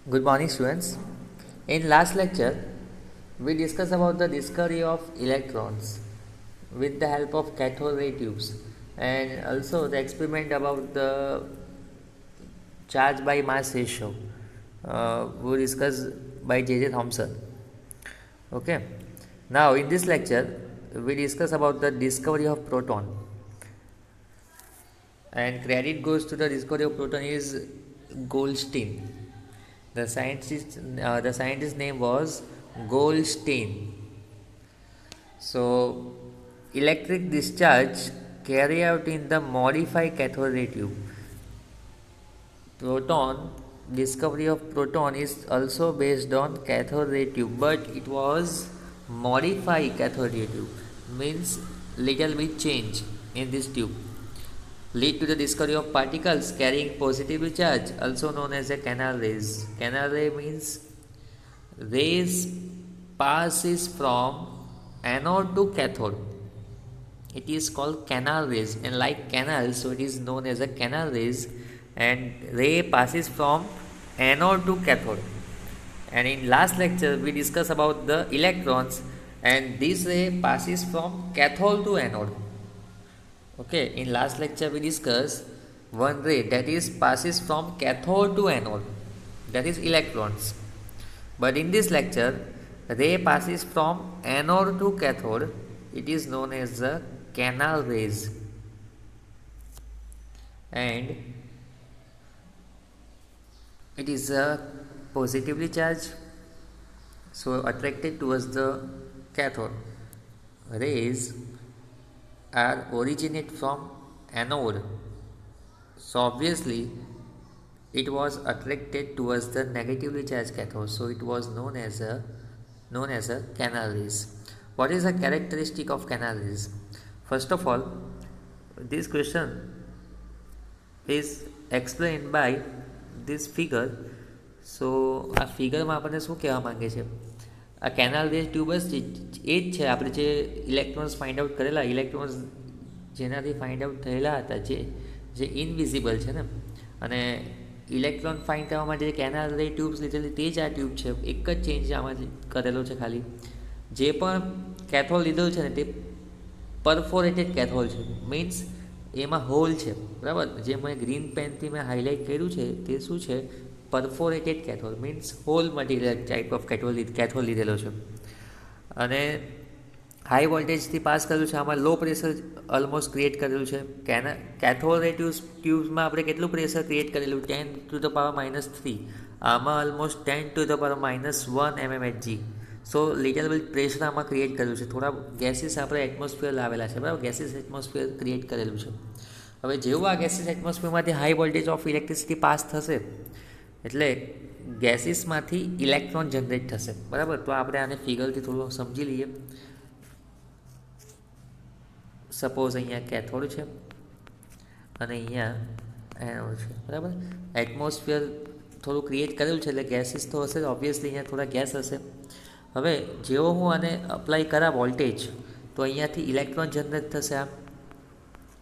Good morning, students. In last lecture, we discussed about the discovery of electrons with the help of cathode ray tubes, and also the experiment about the charge by mass ratio, we discussed by J.J. Thomson. Okay. Now, in this lecture, we discuss about the discovery of proton, and credit goes to the discovery of proton is Goldstein. The scientist's name was Goldstein. So, electric discharge carried out in the modified cathode ray tube. Proton discovery of proton is also based on cathode ray tube, but it was modified cathode ray tube. Means little bit change in this tube lead to the discovery of particles carrying positive charge, also known as a canal rays. Canal ray means rays passes from anode to cathode. It is called canal rays, and like canal, so it is known as a canal rays. And ray passes from anode to cathode. And in last lecture, we discussed about the electrons, and this ray passes from cathode to anode. Okay, in last lecture we discussed one ray that is passes from cathode to anode, that is electrons. But in this lecture, ray passes from anode to cathode. It is known as the canal rays, and it is positively charged, so attracted towards the cathode. Rays are originate from anode, so obviously it was attracted towards the negatively charged cathode, so it was known as a canal rays. What is the characteristic of canal rays? First of all, this question is explained by this figure. So આ ફિગરમાં આપણને શું કહેવા માંગે છે? આ canal rays tube જ એ જ છે આપણે જે ઇલેક્ટ્રોન્સ ફાઇન્ડ આઉટ કરેલા, ઇલેક્ટ્રોન્સ જેનાથી ફાઇન્ડ આઉટ થયેલા હતા, જે ઇનવિઝિબલ છે ને, અને ઇલેક્ટ્રોન ફાઇન્ડ કરવા માટે જે કેનાલ રે ટ્યુબ્સ લીધેલી તે જ આ ટ્યુબ છે. એક જ ચેન્જ આમાં કરેલો છે ખાલી. જે પણ કેથોડ લીધેલું છે ને તે પરફોરેટેડ કેથોડ છે, મીન્સ એમાં હોલ છે, બરાબર. જે મેં ગ્રીન પેનથી મેં હાઇલાઇટ કર્યું છે તે શું છે? Perforated cathode, means hole material type of cathode લીધેલો છે. અને હાઈ વોલ્ટેજથી પાસ કરેલું છે. આમાં લો પ્રેશર ઓલમોસ્ટ ક્રિએટ કરેલું છે. કેથોડ રે ટ્યુબ્સમાં આપણે કેટલું પ્રેશર ક્રિએટ કરેલું? 10⁻³ આમાં ઓલમોસ્ટ 10⁻⁻1 mmHg. સો લિટલ બિટ પ્રેશર આમાં ક્રિએટ કરેલું છે. થોડા ગેસીસ આપણે એટમોસ્ફિયર લાવેલા છે, બરાબર. ગેસીસ એટમોસ્ફિયર ક્રિએટ કરેલું છે. હવે જેવું આ ગેસીસ એટમોસ્ફિયરમાંથી high voltage of electricity pass થશે એટલે ગેસીસમાંથી ઇલેક્ટ્રોન જનરેટ થશે, બરાબર. તો આપણે આને ફિગરથી થોડું સમજી લઈએ. સપોઝ અહીંયા કેથોડ છે અને અહીંયા એનોડ છે, બરાબર. એટમોસ્ફિયર થોડું ક્રિએટ કરેલું છે એટલે ગેસીસ તો હશે, ઓબ્વિયસલી અહીંયા થોડા ગેસ હશે. હવે જેવો હું આને અપ્લાય કરા વોલ્ટેજ, તો અહીંયાથી ઇલેક્ટ્રોન જનરેટ થશે.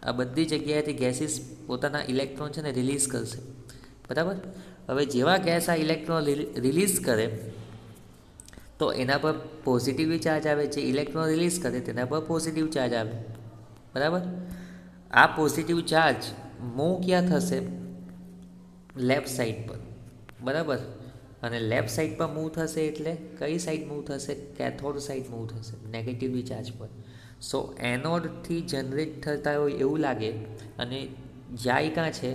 આ બધી જગ્યાએથી ગેસીસ પોતાના ઇલેક્ટ્રોન છે ને રિલીઝ કરશે, બરાબર. હવે જેવા ગેસ આ ઇલેક્ટ્રોન રિલીઝ કરે તો એના પર પોઝિટિવ ચાર્જ આવે. જે ઇલેક્ટ્રોન રિલીઝ કરે તેના પર પોઝિટિવ ચાર્જ આવે, બરાબર. આ પોઝિટિવ ચાર્જ મૂવ ક્યાં થશે? લેફ્ટ સાઈડ પર, બરાબર. અને લેફ્ટ સાઈડ પર મૂવ થશે એટલે કઈ સાઈડ મૂવ થશે? કેથોડ સાઈડ મૂવ થશે, નેગેટિવલી ચાર્જ પર. સો એનોડથી જનરેટ થતા હોય એવું લાગે અને જાય ક્યાં છે?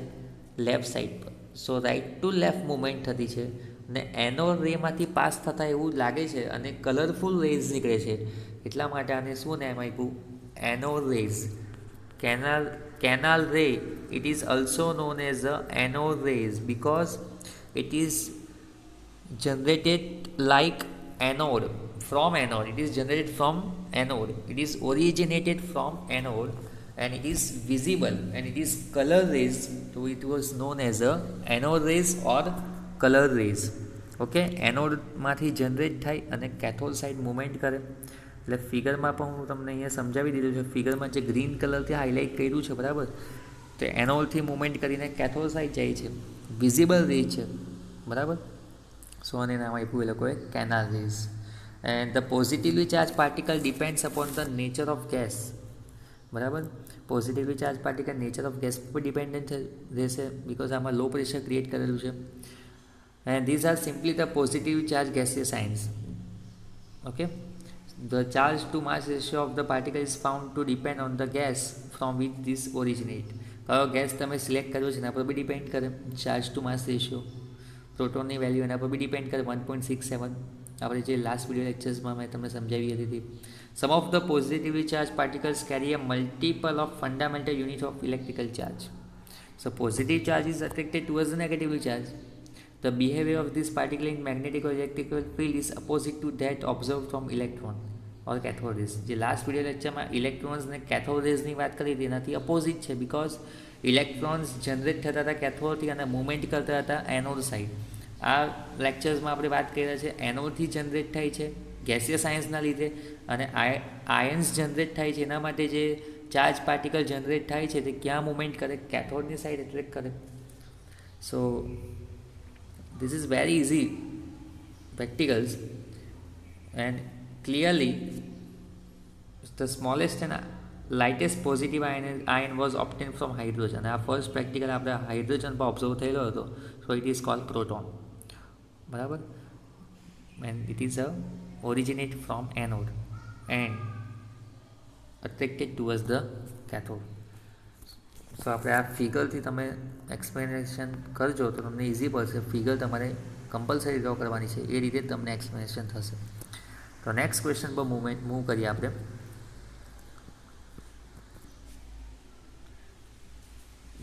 લેફ્ટ સાઈડ પર. So right to left movement થતી છે અને એનોડ રેમાંથી પાસ થતાં એવું લાગે છે અને કલરફુલ રેઝ નીકળે છે. એટલા માટે આને શું નામ આપ્યું? Anode rays. canal ray, it is also known as the anode rays because it is generated like anode, from anode. It is generated from anode. It is originated from anode and it is visible and it is color rays, so it was known as a anode rays or color rays. Okay, એનોડમાંથી generate થાય અને cathode side movement કરે. એટલે ફિગરમાં પણ હું તમને અહીંયા સમજાવી દીધું છે. ફિગરમાં જે ગ્રીન કલરથી હાઇલાઇટ કર્યું છે, બરાબર, તો એનોડથી મૂવમેન્ટ કરીને કેથોડ સાઈડ જાય છે, વિઝિબલ રે છે, બરાબર. સો આને નામ આપ્યું એ લોકોએ canal rays. And the positively charge particle depends upon the nature of gas. બરાબર, positively charge particle nature of gas પર ડિપેન્ડન્ટ રહેશે બિકોઝ આમાં લો પ્રેશર ક્રિએટ કરેલું છે. And these are simply the positive charge gaseous ions. Okay, the charge to mass ratio of the particle is found to depend on the gas from which this originate. કયો gas તમે select કર્યો છે એના પર બી depend કરે. Charge two માસ ratio, પ્રોટોનની value એના પર બી depend કરે. 1.67 આપણે જે લાસ્ટ વિડીયો લેક્ચર્સમાં મેં તમને સમજાવી હતી. Some of the positively charge particles carry a multiple of fundamental unit of electrical charge. So positive charge is attracted towards the negatively charge. The behavior of this particle in magnetic or electrical field is opposite to that observed from electron or cathode rays. જે last video લેક્ચરમાં electrons ને cathode રેઝની વાત કરી હતી એનાથી opposite છે because electrons generate થતા હતા કેથોડથી અને મૂવમેન્ટ કરતા હતા એનોડ સાઇડ. આ લેક્ચર્સમાં આપણે વાત કરી રહ્યા છે એનોડથી જનરેટ થાય છે ગેસિયસ આયન્સના લીધે, અને આયન્સ જનરેટ થાય છે એના માટે જે ચાર્જ પાર્ટિકલ જનરેટ થાય છે તે ક્યાં મૂવમેન્ટ કરે? કેથોડની સાઇડ એટ્રેક્ટ કરે. સો this is very easy practicals, and clearly the smallest and lightest positive ion was obtained from hydrogen. આ ફર્સ્ટ પ્રેક્ટિકલ આપણે હાઇડ્રોજન પર ઓબ્ઝર્વ થયેલો હતો. So it is called proton. બરાબર, and it is a originate from anode and attracted towards the cathode. So આપણે આ ફિગરથી તમે explanation કરજો તો તમને ઇઝી પડશે. ફિગર તમારે કમ્પલસરી ડ્રો કરવાની છે, એ રીતે તમને એક્સપ્લેનેશન થશે. તો નેક્સ્ટ ક્વેશ્ચન પર મૂવ કરીએ આપણે.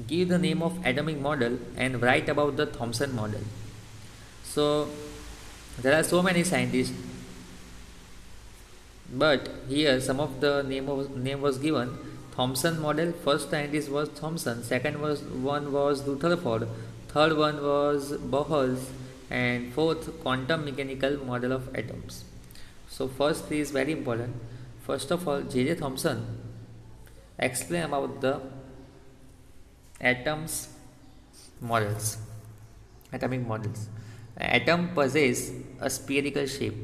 Give the name of atomic model and write about the Thomson model. So there are so many scientists, but here some of the name was given. Thomson model, first scientist was Thomson, second one was Rutherford, third one was Bohr, and fourth quantum mechanical model of atoms. So first is very important. First of all, J.J. Thomson explain about the atoms models, atomic models. Atom possess a spherical shape.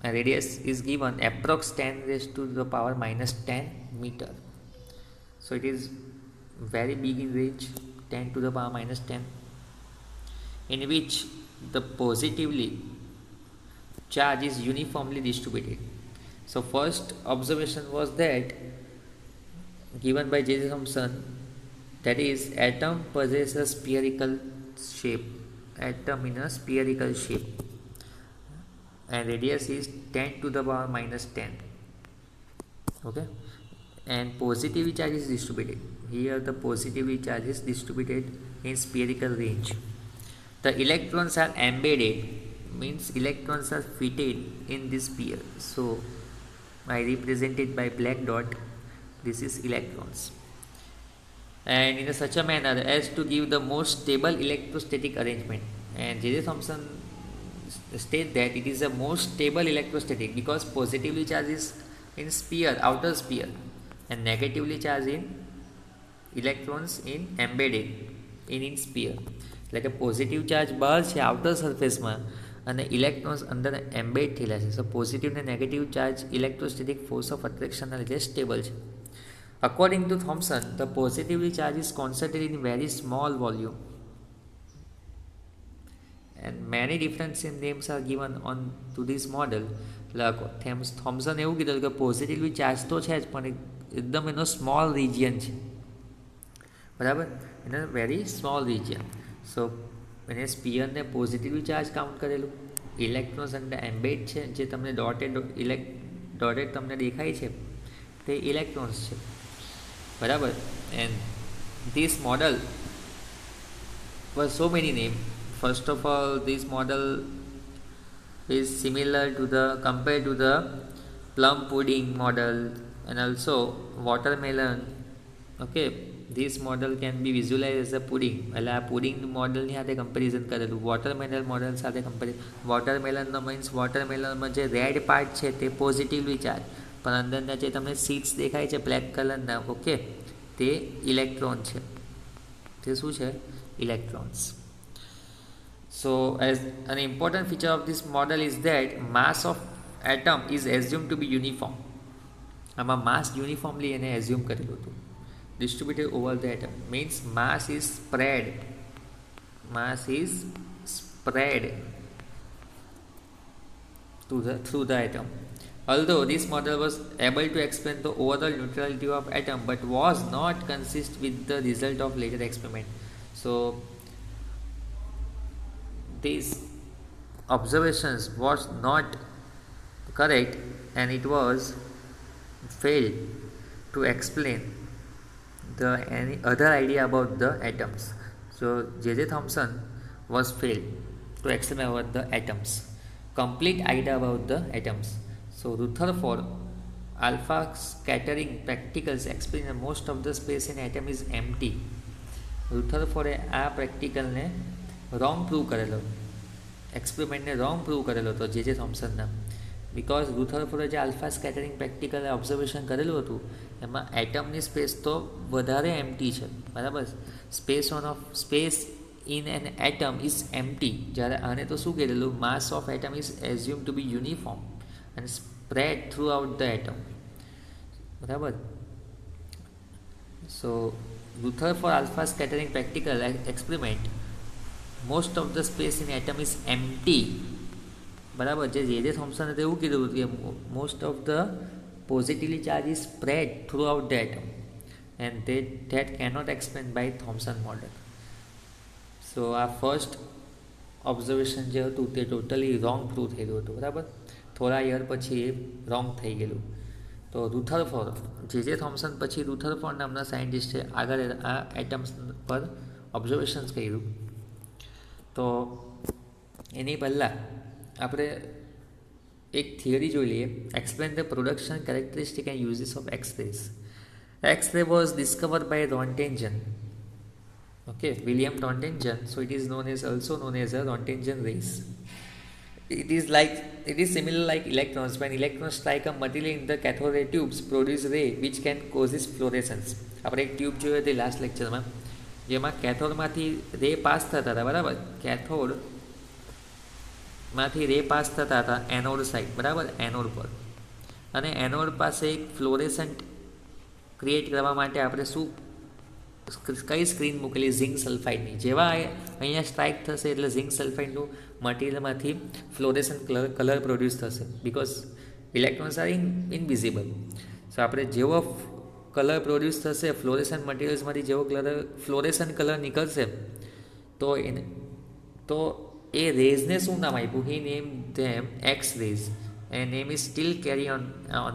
A radius is given approx 10 raised to the power minus 10 meter. So it is very big in range, 10 to the power minus 10, in which the positively charge is uniformly distributed. So first observation was that given by J.J. Thomson, that is atom possesses a spherical shape, atom in a spherical shape, and radius is 10 to the power minus 10. Okay, and positively charge is distributed. Here the positively charge is distributed in spherical range. The electrons are embedded, means electrons are fitted in this sphere. So I represent it by black dot. This is electrons, and in such a manner as to give the most stable electrostatic arrangement. And J.J. Thomson state that it is the most stable electrostatic because positively charged is in sphere, outer sphere, and negatively charged in electrons in embedded in sphere. એટલે કે positive charge બહાર છે outer સરફેસમાં અને electrons અંદર embed થયેલા છે. So positive ને negative charge electrostatic force of અટ્રેક્શનના લીધે સ્ટેબલ છે. According to Thomson, the positively charge is concentrated in very small volume, and many different names are given on to this model. Thomson એવું કીધું કે positively charge તો છે જ પણ એકદમ એનો સ્મોલ રિજિયન છે. બરાબર, એનો વેરી સ્મોલ રિજિયન. સો એને સ્પિયરને પોઝિટિવલી ચાર્જ કાઉન્ટ કરેલું. ઇલેક્ટ્રોન્સ અંદર એમ્બેડ છે, જે તમને ડોટેડ તમને દેખાય છે તે ઇલેક્ટ્રોન્સ છે. બરાબર, and this model was so many names. First of all, this model is similar to the compared to the plum pudding model and also watermelon. Okay, this model can be visualized as a pudding. એટલે આ pudding મોડલની સાથે comparison કરેલું watermelon model સાથે વોટરમેલનનો means વોટરમેલનમાં જે red part છે તે positively charge, પણ અંદરના જે તમને સીડ્સ દેખાય છે બ્લેક કલરના, ઓકે, તે ઇલેક્ટ્રોન છે. તે શું છે? Electrons. So as an important feature of this model is that mass of atom is assumed to be uniform. આમાં માસ યુનિફોર્મલી એને એઝ્યુમ કરેલું હતું. Distributed over the atom means mass is spread. Mass is spread through the atom. Although this model was able to explain the overall neutrality of atom, but was not consistent with the result of later experiment. So these observations was not correct, and it was failed to explain the any other idea about the atoms. So J.J. Thomson was failed to explain about the atoms, complete idea about the atoms. So Rutherford alpha scattering practicals explain that most of the space in atom is empty. રુથરફોર્ડે આ પ્રેક્ટિકલને wrong prove કરેલો, એક્સપેરિમેન્ટને wrong prove કરેલો હતો જે થોમ્સનના. Because રુથરફોર્ડે જે alpha scattering practical observation કરેલું હતું એમાં એટમની space તો વધારે એમ્પ્ટી છે, બરાબર. Space in an atom is empty. જ્યારે આને તો શું કરેલું, mass of atom is assume to be uniform and spread throughout the atom, બરાબર. So Rutherford alpha scattering practical experiment, most of the space in atom is empty, બરાબર. જે થોમ્સને તો એવું કીધું કે most of the positively charge is spread throughout the atom, and that cannot explain by Thomson model. So આ first observation જે હતું તે ટોટલી રોંગ પ્રૂવ થયેલું હતું, બરાબર. થોડા યર પછી એ રોંગ થઈ ગયેલું. તો રુથરફોર્ડ, જે થોમ્સન પછી રુથરફોર્ડ નામના સાયન્ટિસ્ટે આગળ આ એટમ્સ પર ઓબ્ઝર્વેશન્સ કર્યું. તો એની પહેલાં આપણે એક થિયરી જોઈ લઈએ. Explain the production characteristic and uses of X-rays. X-ray was discovered by Rontgen. Okay, William Rontgen. So it is also known as a Rontgen rays. It is similar like electrons. When electrons strike a material in the cathode ray tubes, produce ray which can causes fluorescence. આપણે એક tube જોયું હતી last લેક્ચરમાં, જેમાં કેથોડમાંથી રે pass થતા હતા, બરાબર. કેથોડમાંથી રે પાસ થતા હતા એનોડ સાઇડ, બરાબર, એનોડ પર. અને એનોડ પાસે એક ફ્લોરેસન્ટ ક્રિએટ કરવા માટે આપણે શું કઈ સ્ક્રીન મૂકેલી, ઝિંક સલ્ફાઇડની. જેવા અહીંયા સ્ટ્રાઇક થશે એટલે ઝિંક સલ્ફાઇડનું મટીરિયલમાંથી ફ્લોરેસન્ટ કલર પ્રોડ્યુસ થશે, બિકોઝ ઇલેક્ટ્રોન્સ આર ઇનવિઝિબલ. સો આપણે જેવો કલર પ્રોડ્યુસ થશે ફ્લોરેસન્ટ મટીરિયલ્સમાંથી, જેવો ફ્લોરેસન્ટ કલર નીકળશે, તો એ રેઝને શું નામ આપ્યું? He name them X rays, and name is still carry on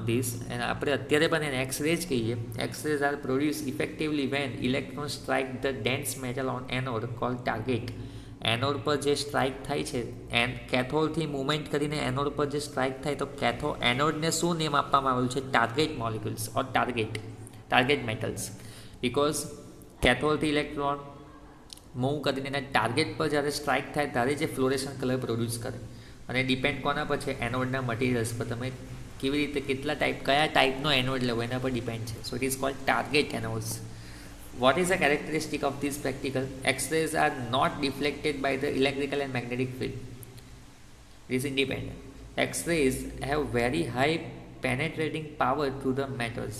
this, and આપણે અત્યારે પણ એને એક્સ રેઝ કહીએ. X rays are produce effectively when electron strike the dense metal on anode called target. Anode પર જે strike થાય છે, કેથોડથી movement કરીને એનોડ પર જે સ્ટ્રાઇક થાય, તો એનોડને શું નેમ આપવામાં આવેલું છે? Target molecules or target metals. Because કેથોડથી ઇલેક્ટ્રોન મૂવ કરીને એના ટાર્ગેટ પર જ્યારે સ્ટ્રાઇક થાય ત્યારે જે ફ્લોરેસન્ટ કલર પ્રોડ્યુસ કરે. અને ડિપેન્ડ કોના પર છે? એનોડના મટીરિયલ્સ પર. તમે કેવી રીતે કયા ટાઈપનો એનોડ લેવો એના પર ડિપેન્ડ છે. So it is called target anodes. What is the characteristic of this practical? X-rays are not deflected by the electrical and magnetic field. It is independent. X-rays have very high penetrating power through the metals.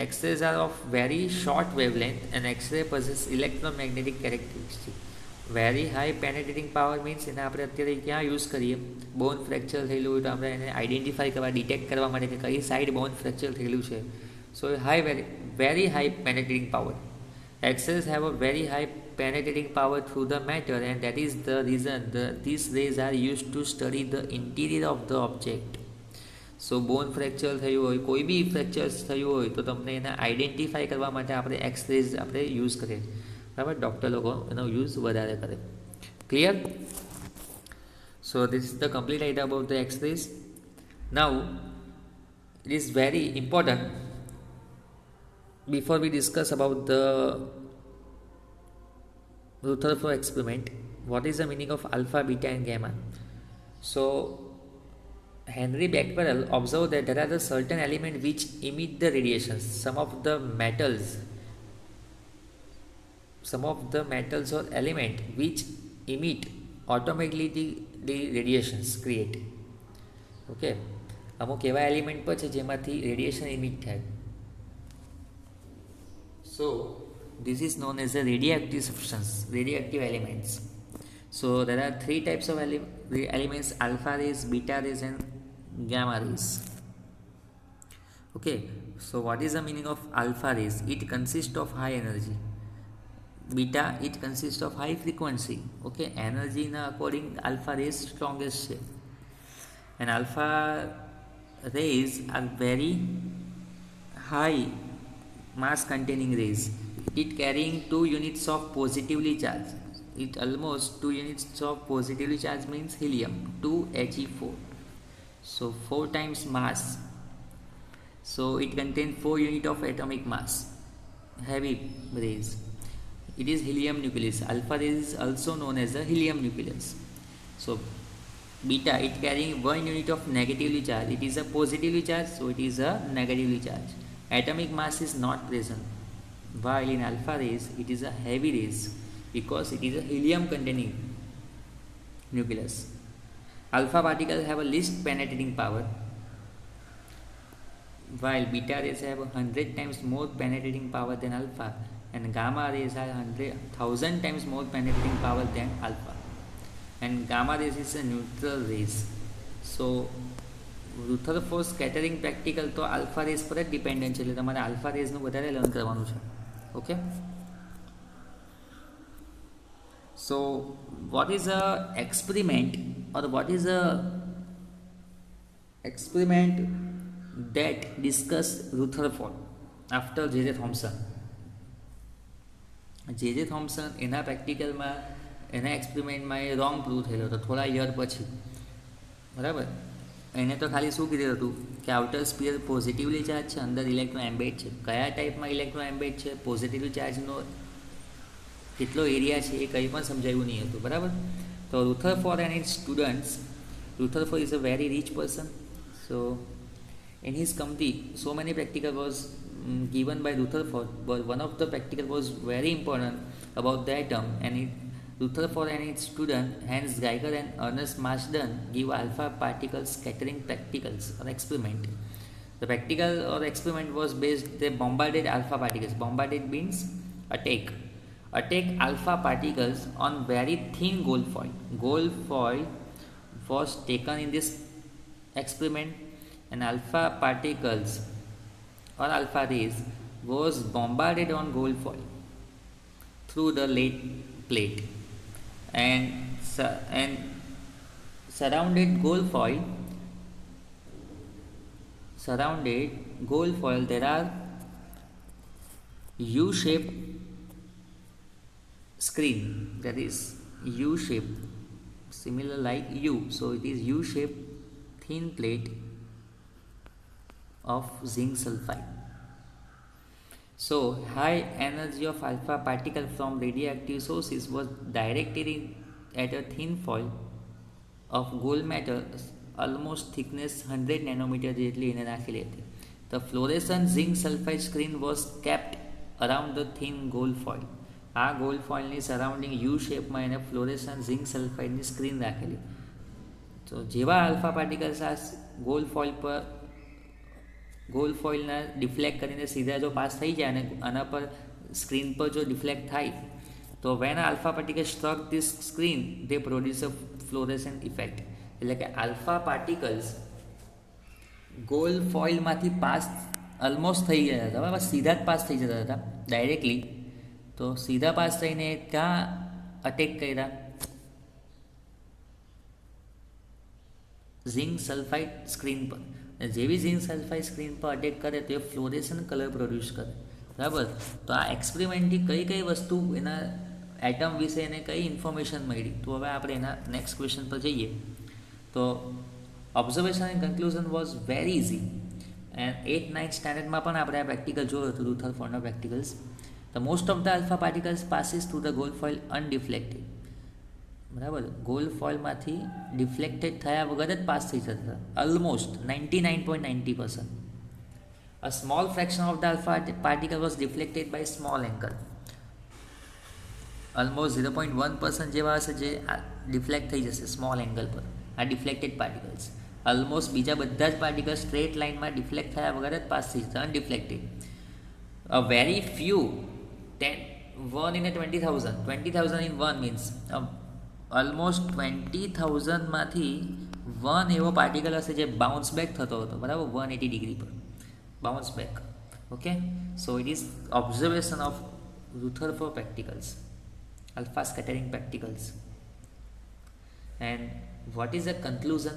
X-rays are of very short wavelength, and X-ray possess electromagnetic characteristics. Very high penetrating power means એને આપણે અત્યારે ક્યાં use કરીએ? બોન fracture થયેલું હોય તો આપણે એને આઈડેન્ટિફાઈ કરવા, ડિટેક્ટ કરવા માટે કે કઈ સાઈડ બોન ફ્રેક્ચર થયેલું છે. So very high penetrating power. X-rays have a very high penetrating power through the matter, and that is the reason these rays are used to study the interior of the object. So bone fracture થયું હોય, કોઈ બી fracture થયું હોય તો તમને એને identify કરવા માટે આપણે એક્સરેઝ આપણે યુઝ કરીએ, બરાબર. ડૉક્ટર લોકો એનો યુઝ વધારે કરે. Clear? So this is the complete idea about the X-rays. Now it is very important before we discuss about the Rutherford experiment, what is the meaning of alpha, beta and gamma? So Henry Becquerel observed that there are the certain elements which emit the radiations. Some of the metals some of the metals or element which emit automatically the radiations create. Okay, અમુક એવા element પર છે જેમાંથી radiation ઇમિટ થાય. સો this is known as a radioactive substance, radioactive elements. So there are three types of elements: alpha rays, beta rays and gamma rays. Okay, so what is the meaning of alpha rays? It consists of high energy. Beta, it consists of high frequency. Okay, energy na according alpha rays strongest છે. And alpha rays are very high mass containing rays. It carrying 2 units of positively charged. It almost 2 units of positively charged means helium 2He4. So 4 times mass. So it contains 4 units of atomic mass. Heavy rays. It is helium nucleus. Alpha rays is also known as the helium nucleus. So beta, it carrying 1 unit of negatively charged. It is a positively charged, so it is a negatively charged. Atomic mass is not present. While in alpha rays, it is a heavy rays because it is a helium containing nucleus. Alpha particles have a least penetrating power, while beta rays have 100 times more penetrating power than alpha, and gamma rays have 100,000 times more penetrating power than alpha. And gamma rays is a neutral rays. So Rutherford scattering practical તો alpha race પર જ dependent છે, એટલે તમારે alpha રેસનું વધારે learn કરવાનું છે. Okay, so what is a experiment or what is a experiment that discussed Rutherford after J.J. Thomson. J.J. Thomson એના પ્રેક્ટિકલમાં એના એક્સપેરિમેન્ટમાં એ રોંગ પ્રૂવ થયેલો હતો થોડા યર પછી. બરાબર, એને તો ખાલી શું કીધું હતું કે આઉટર સ્પીયર પોઝિટિવલી ચાર્જ છે, અંદર ઇલેક્ટ્રોન એમ્બેડ છે. કયા ટાઈપમાં ઇલેક્ટ્રોન એમ્બેડ છે, પોઝિટિવલી ચાર્જનો કેટલો એરિયા છે એ કંઈ પણ સમજાવ્યું નહીં હતું. બરાબર, તો Rutherford and its students, Rutherford is a very rich person. So in his committee, so many practical was given by Rutherford, but one of the practical was very important about the atom, and Rutherford and its student Hans Geiger and Ernest Marsden give alpha particle scattering practicals or experiment. The practical or experiment was based, they bombarded alpha particles. Bombarded means attack alpha particles on very thin gold foil. Gold foil was taken in this experiment, and alpha particles or alpha rays was bombarded on gold foil through the lead plate, and surrounded gold foil there are U-shaped screen, that is U-shaped, similar like U, so it is U-shaped thin plate of zinc sulfide. So high energy of alpha particle from radioactive sources was directed at a thin foil of gold metal, almost thickness 100 nanometer જેટલી એને નાખેલી હતી. The fluorescent zinc sulfide screen was kept around the thin gold foil. આ gold foil ની surrounding U શેપમાં એને fluorescent zinc sulfide ની screen રાખેલી. તો જેવા આલ્ફા પાર્ટિકલ્સ આ ગોલ્ડ ફોઇલના ડિફ્લેક્ટ કરીને સીધા જો પાસ થઈ જાય અને આના પર સ્ક્રીન પર જો ડિફ્લેક્ટ થાય તો when alpha particle struck this screen they produce a fluorescent effect. એટલે કે આલ્ફા પાર્ટિકલ્સ ગોલ્ડ ફોઇલમાંથી પાસ ઓલમોસ્ટ થઈ ગયા હતા, બરાબર, સીધા જ પાસ થઈ જતા હતા ડાયરેક્ટલી. તો સીધા પાસ થઈને ક્યાં અટેક કર્યા? ઝિંક સલ્ફાઇડ સ્ક્રીન પર. જેવી ઝિંક સલ્ફાઇડ સ્ક્રીન પર અટેક કરે તો એ ફ્લોરેસન્ટ કલર પ્રોડ્યુસ કરે. બરાબર, તો આ એક્સપેરિમેન્ટથી કઈ કઈ વસ્તુ એના એટમ વિશે એને કઈ ઇન્ફોર્મેશન મળી. તો હવે આપણે એના નેક્સ્ટ ક્વેશ્ચન પર જઈએ. તો observation and conclusion was very easy, and 8th-9th સ્ટાન્ડર્ડમાં પણ આપણે આ પ્રેક્ટિકલ જોયું હતું, રુથરફોર્ડના practicals. The most of the alpha particles passes through the gold foil undeflected. બરાબર, ગોલ્ડ ફોઇલમાંથી ડિફ્લેક્ટેડ થયા વગર જ પાસ થઈ જતા હતા, almost 99.90%. A small fraction of the alpha particle was deflected by small angle. Almost 0.1% જેવા હશે જે ડિફ્લેક્ટ થઈ જશે સ્મોલ એંગલ પર. આ ડિફ્લેક્ટેડ પાર્ટિકલ્સ. ઓલમોસ્ટ બીજા બધા જ પાર્ટિકલ્સ સ્ટ્રેટ લાઇનમાં ડિફ્લેક્ટ થયા વગર જ પાસ થઈ જશે, અનડિફ્લેક્ટેડ. A very few, 1 in a 20,000. 20,000 in 1 means almost 20,000માંથી 1 એવો પાર્ટિકલ હશે જે બાઉન્સ બેક થતો હતો, બરાબર, 180 ડિગ્રી પર bounce back. Okay, so it is observation of Rutherford particles, alpha scattering particles. And what is the conclusion?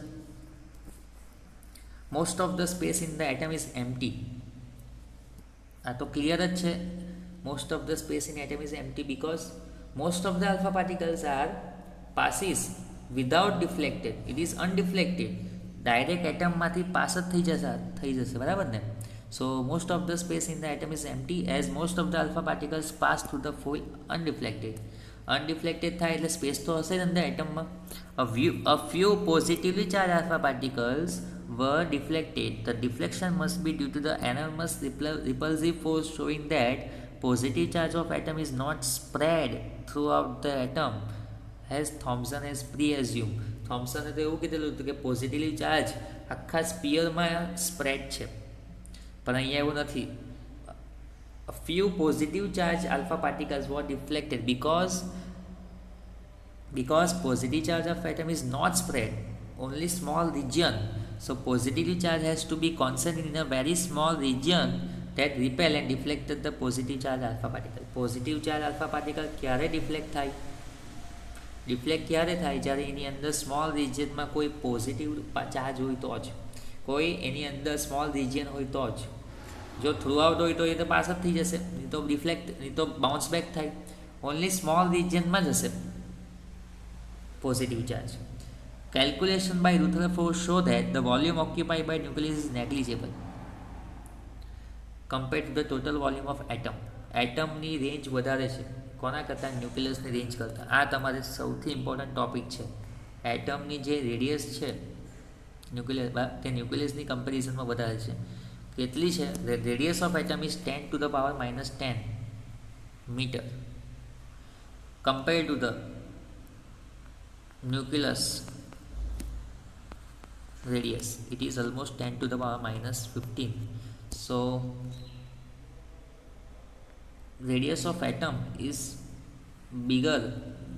Most of the space in the atom is empty. આ તો clear જ છે. Most of the space in atom is empty because most of the alpha particles are passes without deflected. It is undeflected. Direct એટમમાંથી pass જ થઈ જશે, બરાબર ને? So most of the space in the atom is empty as most of the alpha particles pass through the foil undeflected. Undeflected થાય એટલે space તો હશે જ અંદર એટમમાં. A few positively charged alpha particles were deflected. The deflection must be due to the enormous repulsive force, showing that positive charge of atom is not spread throughout the atom as Thomson has pre-assumed. થોમ્સને તો એવું કીધેલું હતું કે positively charge આખા સ્પિયરમાં spread છે, પણ અહીંયા એવું નથી. A few positive charge alpha particles were deflected because positive charge of atom is not spread, only small region. So positively charge has to be concentrated in a very small region that repel and deflected the positive charge alpha particle. Positive charge alpha particle ક્યારે deflect થાય? Deflect ક્યારે થાય? જ્યારે એની અંદર small રિજિયનમાં કોઈ positive charge હોય તો જ, કોઈ એની અંદર સ્મોલ રિજિયન હોય તો જ. જો થ્રુ આઉટ હોય તો એ તો પાસ જ થઈ જશે, નહીં તો ડિફ્લેક્ટ, નહીં તો બાઉન્સ બેક થાય. ઓનલી સ્મોલ રિજિયનમાં જ હશે positive charge. Calculation by Rutherford show that the volume occupied by nucleus is negligible compared to the total volume of atom. એટમની રેન્જ વધારે છે કોના કરતાં? ન્યુક્લિયસની રેન્જ કરતાં. આ તમારે સૌથી ઇમ્પોર્ટન્ટ ટોપિક છે. એટમની જે રેડિયસ છે ન્યુક્લિયસ, તે ન્યુક્લિયસની કમ્પેરિઝનમાં વધારે છે. કેટલી છે? Radius of atom is 10⁻⁻10 metre compared to the nucleus radius. It is almost 10⁻⁻15. So radius of atom is bigger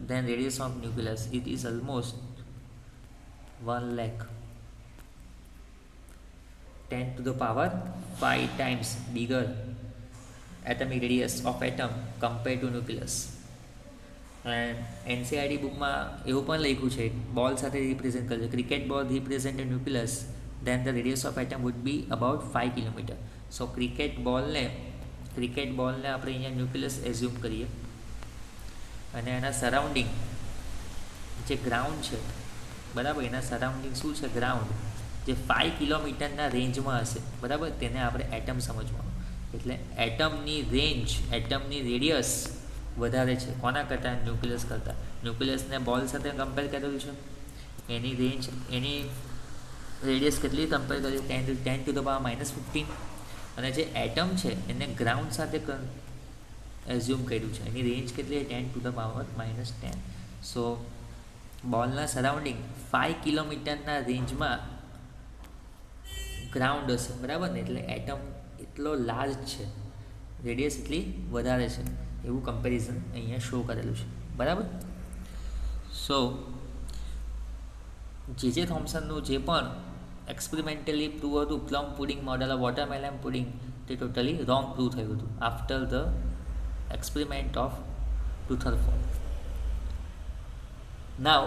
than radius of nucleus. It is almost 1 lakh. 10⁵ times bigger atomic radius of atom compared to nucleus. And NCERT બુકમાં એવું પણ લખ્યું છે, બોલ સાથે represent કરે છે. Cricket ball represent nucleus, then the radius of atom would be about 5 kilometre. So cricket બોલને આપણે અહીંયા ન્યુક્લિયસ એઝ્યુમ કરીએ, અને એના સરાઉન્ડિંગ જે ગ્રાઉન્ડ છે, બરાબર, એના સરાઉન્ડિંગ શું છે? ગ્રાઉન્ડ જે 5 કિલોમીટરના રેન્જમાં હશે, બરાબર, તેને આપણે એટમ સમજવાનું. એટલે એટમની રેન્જ, એટમની રેડિયસ વધારે છે કોના કરતાં? ન્યુક્લિયસ કરતાં. ન્યુક્લિયસને બોલ સાથે કમ્પેર કરેલું છે, એની રેન્જ, એની રેડિયસ કેટલી કમ્પેર કરી? 10⁻⁻15. અને જે એટમ છે એને ગ્રાઉન્ડ સાથે એઝ્યુમ કર્યું છે, એની રેન્જ કેટલી? 10⁻⁻10. સો બોલના સરાઉન્ડિંગ 5 કિલોમીટરના રેન્જમાં ગ્રાઉન્ડ હશે, બરાબર ને? એટલે એટમ એટલો લાર્જ છે, રેડિયસ એટલી વધારે છે, એવું કમ્પેરિઝન અહીંયા શો કરેલું છે, બરાબર. સો જે થોમ્સનનું જે પણ એક્સપેરિમેન્ટલી પ્રૂવ હતું, plum pudding model of watermelon pudding, તે ટોટલી રોંગ પ્રૂવ થયું હતું after the experiment of Rutherford. Now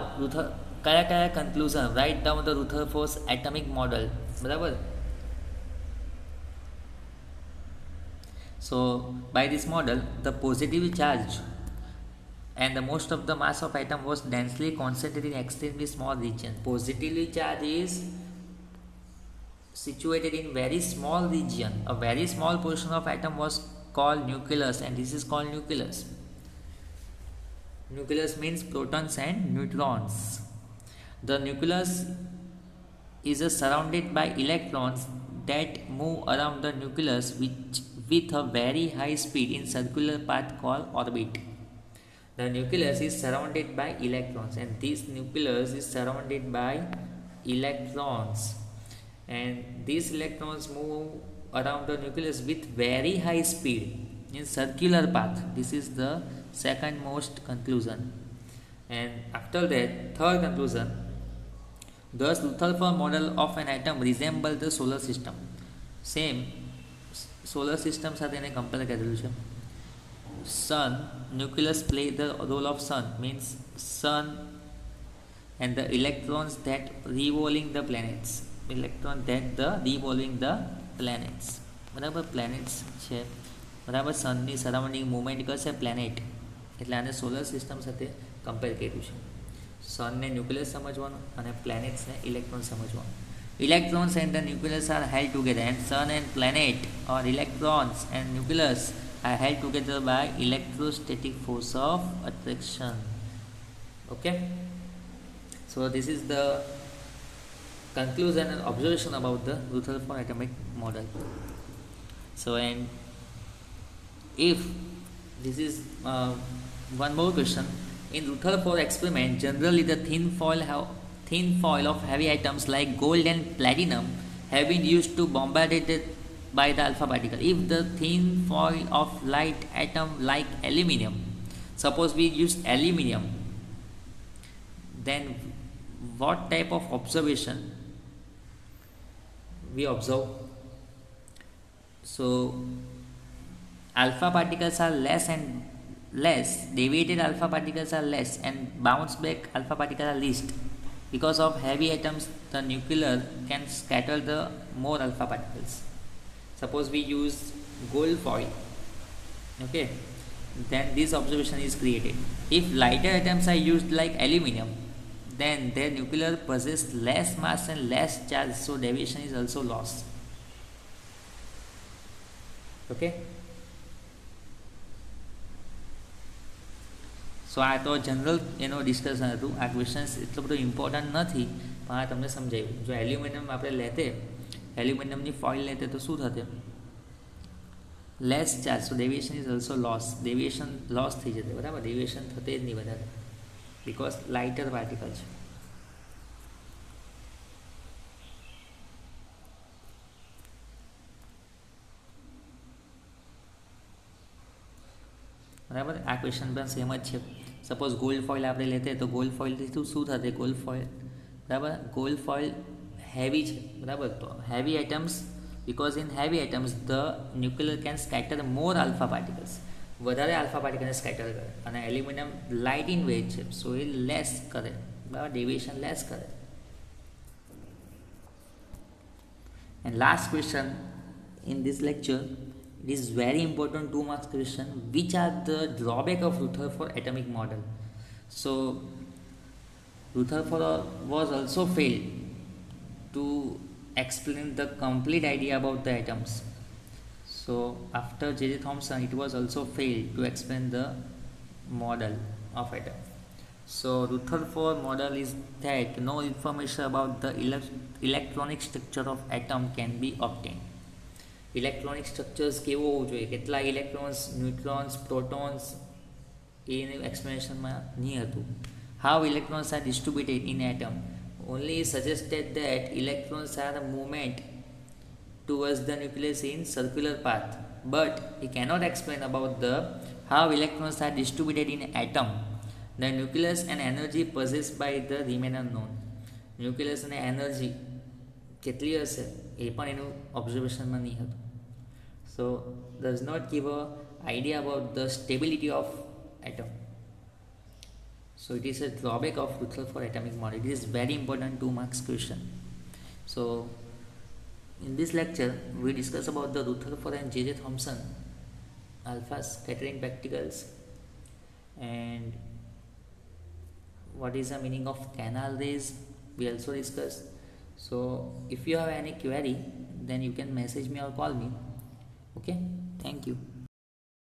કયા conclusion? Right down the Rutherford's atomic model, બરાબર. So by this model, the positively charged and the most of the mass of atom was densely concentrated in extremely small region. Positively charged is situated in very small region. A very small portion of atom was called nucleus, and this is called nucleus. Nucleus means protons and neutrons. The nucleus is surrounded by electrons that move around the nucleus with a very high speed in circular path called orbit. The nucleus is surrounded by electrons, and this nucleus is surrounded by electrons, and these electrons move around the nucleus with very high speed in circular path. This is the second most conclusion. And after that, third conclusion, thus Rutherford model of an atom resembles the solar system. Same solar system સાથે એને compare કરેલું છે. Sun, nucleus play the role of sun, means sun and the electrons that revolving the planets, બરાબર. Planets છે, બરાબર. સનની surrounding movement કરશે planet, એટલે આને સોલર સિસ્ટમ સાથે કમ્પેર કર્યું છે. સનને ન્યુક્લિયસ સમજવાનું અને પ્લેનેટ્સને ઇલેક્ટ્રોન સમજવાનું. Electrons and the nucleus are held together, and sun and planet, or electrons and nucleus, are held together by electrostatic force of attraction. Okay, so this is the conclusion and observation about the Rutherford atomic model. So, and if this is one more question, in Rutherford experiment, generally the thin foil of heavy atoms like gold and platinum have been used to bombard it by the alpha particle. If the thin foil of light atom like aluminium, suppose we use aluminium, then what type of observation we observe? So alpha particles are less, deviated alpha particles are less, and bounce back alpha particles are least. Because of heavy atoms, the nucleus can scatter the more alpha particles. Suppose we use gold foil, okay, then this observation is created. If lighter atoms are used like aluminium, then their nucleus possess less mass and less charge, so deviation is also lost. Okay, સો આ તો general એનો discussion હતું. આ questions એટલો બધો important નથી, પણ આ તમને સમજાવ્યું. જો એલ્યુમિનિયમ આપણે લેતે, એલ્યુમિનિયમની ફોઇલ લેતે તો શું થશે? Less charge, so deviation is also loss. Deviation loss થઈ જશે, બરાબર. ડેવિએશન થતે જ નહીં વધારે, બિકોઝ લાઇટર પાર્ટિકલ છે. બરાબર. આ ક્વેશ્ચન પણ સેમ જ છે. સપોઝ ગોલ્ડ ફોઇલ આપણે લેતે, તો ગોલ્ડ ફોઇલથી શું થશે? ગોલ્ડ ફોઇલ, બરાબર. ગોલ્ડ ફોઇલ હેવી છે, બરાબર. તો heavy atoms, because in heavy atoms the nuclear can scatter more alpha particles, વધારે આલ્ફા પાર્ટિકલને સ્કેટર કરે. અને એલ્યુમિનિયમ લાઇટ ઇન વેટ છે, સો એ લેસ કરે, બરાબર. ડેવિએશન લેસ કરે. And last question in this lecture, it is very important 2 marks question. Which are the drawback of Rutherford atomic model? So Rutherford was also failed to explain the complete idea about the atoms. So after J.J. Thomson, it was also failed to explain the model of atom. So Rutherford model is that no information about the electronic structure of atom can be obtained. Electronic structures કેવું હોવું જોઈએ, કેટલા electrons, ન્યુટ્રોન્સ, protons, એનું એક્સપ્લેનેશનમાં નહીં હતું. How electrons are distributed in atom, only suggested that electrons are movement towards the nucleus in circular path, but he cannot explain about the how electrons are distributed in atom, the nucleus and energy possessed by the remainder known. Nucleus અને energy કેટલી હશે એ પણ એનું ઓબ્ઝર્વેશનમાં નહીં હતું. So does not give a idea about the stability of atom. So it is a drawback of Rutherford atomic model. It is very important 2 marks question. So in this lecture we discuss about the Rutherford and J.J. Thomson alpha scattering particles, and what is the meaning of canal rays we also discussed. So if you have any query, then you can message me or call me. Okay, thank you.